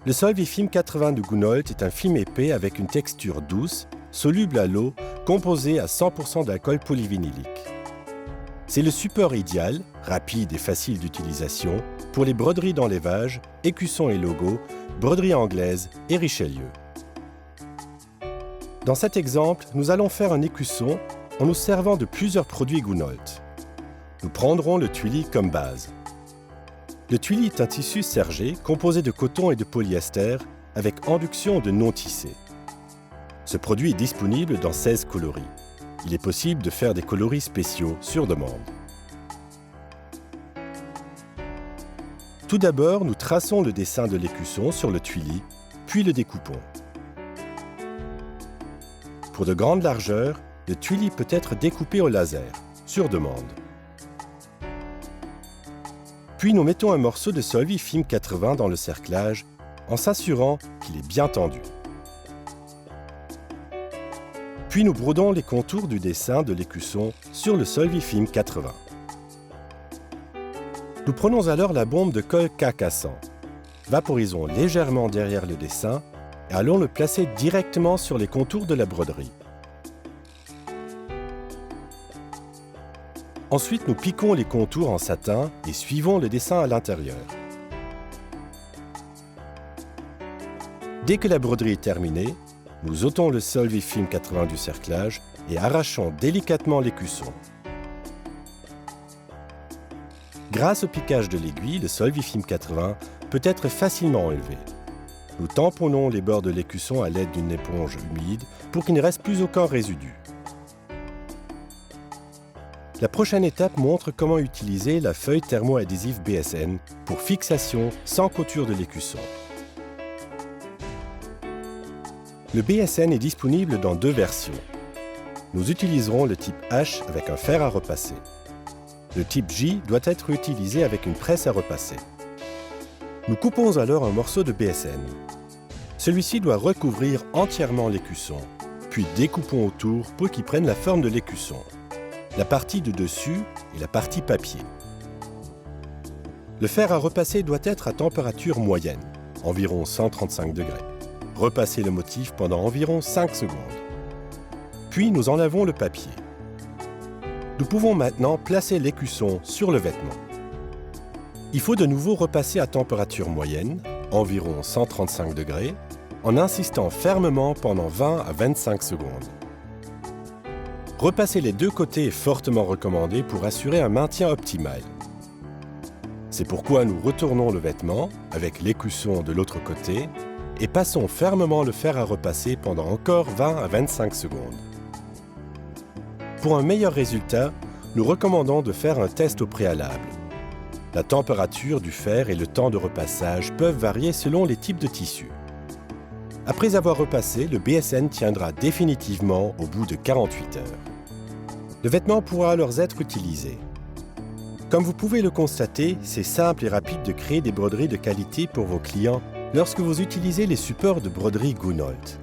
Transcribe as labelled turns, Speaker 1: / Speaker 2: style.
Speaker 1: Le Solvay-Film 80 de Gunolt est un film épais avec une texture douce, soluble à l'eau, composé à 100% d'alcool polyvinylique. C'est le support idéal, rapide et facile d'utilisation, pour les broderies d'enlèvage, écussons et logos, broderies anglaises et Richelieu. Dans cet exemple, nous allons faire un écusson en nous servant de plusieurs produits Gunolt. Nous prendrons le tuili comme base. Le tuili est un tissu sergé composé de coton et de polyester avec induction de non-tissé. Ce produit est disponible dans 16 coloris. Il est possible de faire des coloris spéciaux sur demande. Tout d'abord, nous traçons le dessin de l'écusson sur le tuili, puis le découpons. Pour de grandes largeurs, le tuili peut être découpé au laser, sur demande. Puis nous mettons un morceau de Solvay-Film 80 dans le cerclage en s'assurant qu'il est bien tendu. Puis nous brodons les contours du dessin de l'écusson sur le Solvay-Film 80. Nous prenons alors la bombe de colle K400. Vaporisons légèrement derrière le dessin et allons le placer directement sur les contours de la broderie. Ensuite, nous piquons les contours en satin et suivons le dessin à l'intérieur. Dès que la broderie est terminée, nous ôtons le Solvay-Film 80 du cerclage et arrachons délicatement l'écusson. Grâce au piquage de l'aiguille, le Solvay-Film 80 peut être facilement enlevé. Nous tamponnons les bords de l'écusson à l'aide d'une éponge humide pour qu'il ne reste plus aucun résidu. La prochaine étape montre comment utiliser la feuille thermoadhésive BSN pour fixation sans couture de l'écusson. Le BSN est disponible dans 2 versions. Nous utiliserons le type H avec un fer à repasser. Le type J doit être utilisé avec une presse à repasser. Nous coupons alors un morceau de BSN. Celui-ci doit recouvrir entièrement l'écusson, puis découpons autour pour qu'il prenne la forme de l'écusson. La partie de dessus et la partie papier. Le fer à repasser doit être à température moyenne, environ 135 degrés. Repassez le motif pendant environ 5 secondes. Puis nous enlevons le papier. Nous pouvons maintenant placer l'écusson sur le vêtement. Il faut de nouveau repasser à température moyenne, environ 135 degrés, en insistant fermement pendant 20 à 25 secondes. Repasser les 2 côtés est fortement recommandé pour assurer un maintien optimal. C'est pourquoi nous retournons le vêtement avec l'écusson de l'autre côté et passons fermement le fer à repasser pendant encore 20 à 25 secondes. Pour un meilleur résultat, nous recommandons de faire un test au préalable. La température du fer et le temps de repassage peuvent varier selon les types de tissus. Après avoir repassé, le BSN tiendra définitivement au bout de 48 heures. Le vêtement pourra alors être utilisé. Comme vous pouvez le constater, c'est simple et rapide de créer des broderies de qualité pour vos clients lorsque vous utilisez les supports de broderie Gunolt.